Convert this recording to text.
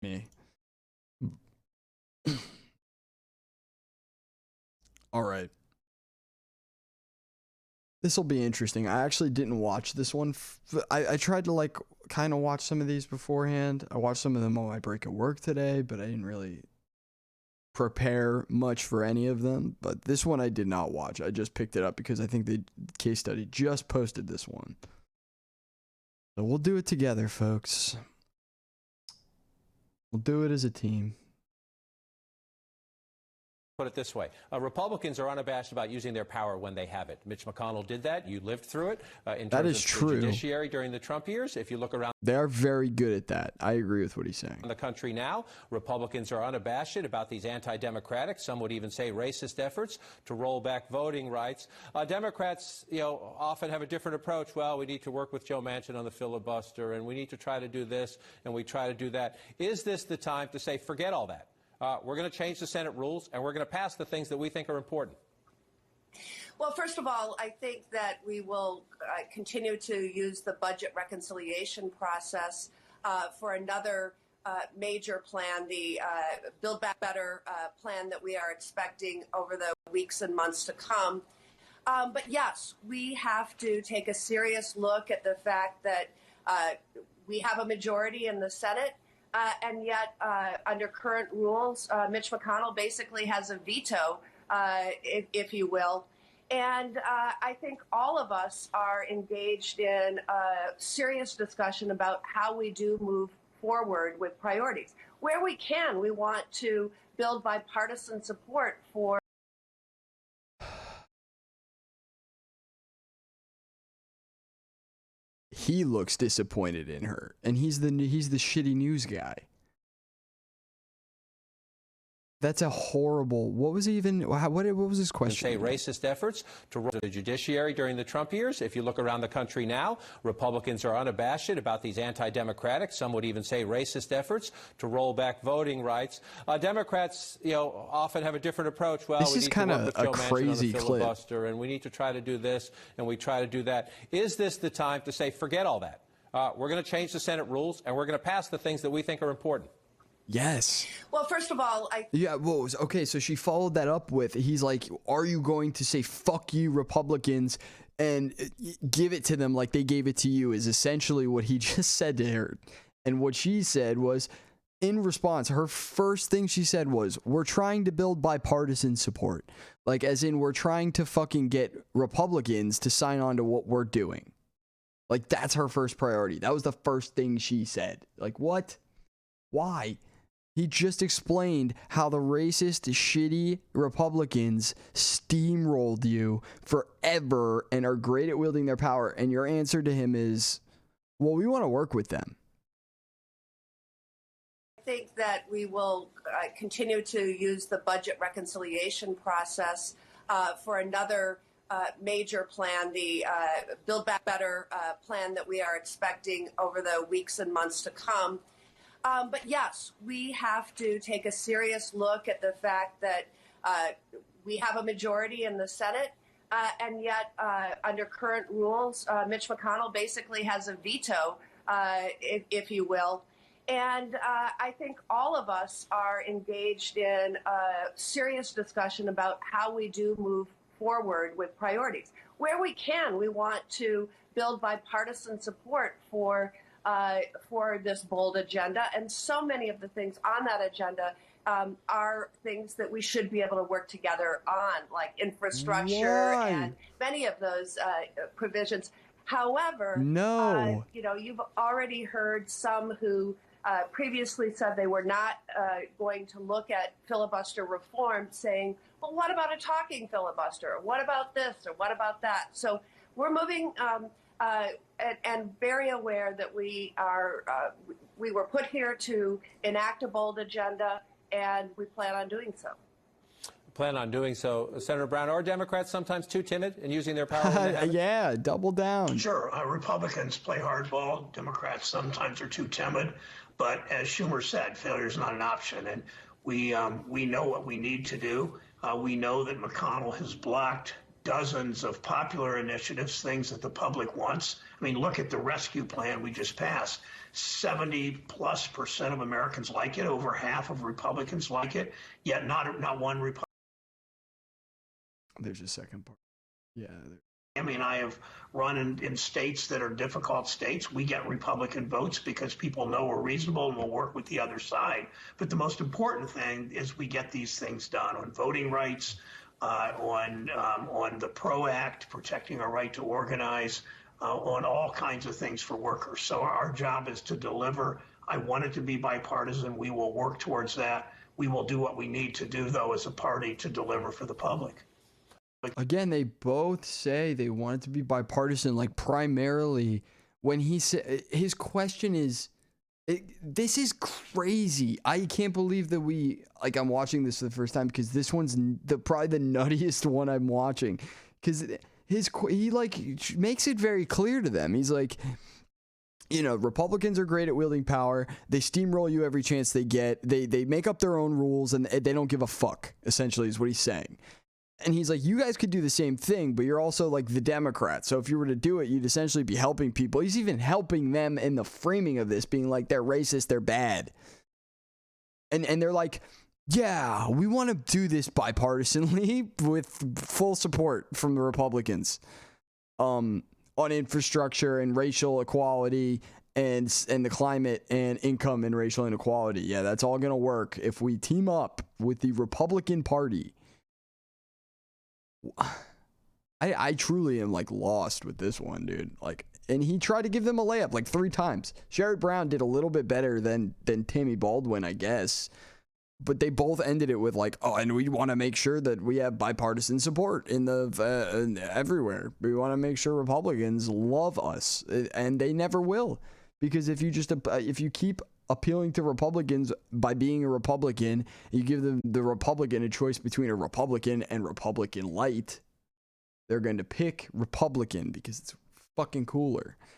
Me. All right. This will be interesting. I actually didn't watch this one. I tried to like kind of watch some of these beforehand. I watched some of them on my break at work today, but I didn't really prepare much for any of them. But this one I did not watch. I just picked it up because I think the case study just posted this one. So we'll do it together, folks. We'll do it as a team. Put it this way. Republicans are unabashed about using their power when they have it. Mitch McConnell did that. You lived through it in terms of the judiciary during the Trump years. If you look around, they are very good at that. I agree with what he's saying. In the country now, Republicans are unabashed about these anti-democratic, some would even say racist efforts to roll back voting rights. Democrats, often have a different approach. Well, we need to work with Joe Manchin on the filibuster, and we need to try to do this, and we try to do that. Is this the time to say, forget all that? We're going to change the Senate rules, and we're going to pass the things that we think are important. Well, first of all, I think that we will continue to use the budget reconciliation process for another major plan, the Build Back Better plan that we are expecting over the weeks and months to come. But yes, we have to take a serious look at the fact that we have a majority in the Senate. And yet, under current rules, Mitch McConnell basically has a veto, if you will. And I think all of us are engaged in a serious discussion about how we do move forward with priorities. Where we can, we want to build bipartisan support for. He looks disappointed in her, and he's the shitty news guy. That's a horrible. What was what was his question? Say racist efforts to roll the judiciary during the Trump years. If you look around the country now, Republicans are unabashed about these anti-democratic, some would even say racist efforts to roll back voting rights. Democrats, often have a different approach. Well, this we is need kind to work of with a Joe Manchin crazy on the clip, filibuster, and we need to try to do this, and we try to do that. Is this the time to say, forget all that? We're going to change the Senate rules, and we're going to pass the things that we think are important. Yes. Well, first of all, okay, so she followed that up with, he's like, are you going to say fuck you Republicans and give it to them like they gave it to you, is essentially what he just said to her. And what she said was, in response, her first thing she said was, we're trying to build bipartisan support. Like, as in, we're trying to fucking get Republicans to sign on to what we're doing. Like, that's her first priority. That was the first thing she said. Like, what? Why? He just explained how the racist, shitty Republicans steamrolled you forever and are great at wielding their power. And your answer to him is, well, we want to work with them. I think that we will continue to use the budget reconciliation process for another major plan, the Build Back Better plan that we are expecting over the weeks and months to come. But yes, we have to take a serious look at the fact that we have a majority in the Senate, and yet under current rules, Mitch McConnell basically has a veto, if you will. And I think all of us are engaged in a serious discussion about how we do move forward with priorities. Where we can, we want to build bipartisan support for this bold agenda. And so many of the things on that agenda are things that we should be able to work together on, like infrastructure and many of those provisions. However, you've already heard some who previously said they were not going to look at filibuster reform saying, well, what about a talking filibuster? What about this or what about that? So we're moving and very aware that we were put here to enact a bold agenda, and we plan on doing so. Plan on doing so. Senator Brown, are Democrats sometimes too timid in using their power? Yeah, double down. Sure. Republicans play hardball. Democrats sometimes are too timid. But as Schumer said, failure is not an option. And we know what we need to do. We know that McConnell has blocked dozens of popular initiatives, things that the public wants. I mean, look at the rescue plan we just passed. 70+% of Americans like it. Over half of Republicans like it. Yet not one Republican. There's a second part. Yeah. Tammy and I have run in states that are difficult states. We get Republican votes because people know we're reasonable and we'll work with the other side. But the most important thing is we get these things done on voting rights, on the PRO Act, protecting our right to organize, on all kinds of things for workers. So our job is to deliver. I want it to be bipartisan. We will work towards that. We will do what we need to do, though, as a party to deliver for the public. Again, they both say they want it to be bipartisan, like primarily when he said his question is, this is crazy. I can't believe that I'm watching this for the first time because this one's probably the nuttiest one I'm watching because he like makes it very clear to them. He's like, you know, Republicans are great at wielding power. They steamroll you every chance they get. They make up their own rules and they don't give a fuck, essentially, is what he's saying. And he's like, you guys could do the same thing, but you're also like the Democrats. So if you were to do it, you'd essentially be helping people. He's even helping them in the framing of this, being like, they're racist, they're bad. And they're like, yeah, we want to do this bipartisanly with full support from the Republicans on infrastructure and racial equality and the climate and income and racial inequality. Yeah, that's all going to work if we team up with the Republican Party. I truly am like lost with this one, dude. Like, and he tried to give them a layup like 3 times. Sherrod Brown did a little bit better than Tammy Baldwin, I guess. But they both ended it with like, oh, and we want to make sure that we have bipartisan support in everywhere. We want to make sure Republicans love us, and they never will, because if you keep appealing to Republicans by being a Republican, you give them the Republican a choice between a Republican and Republican light, they're going to pick Republican because it's fucking cooler.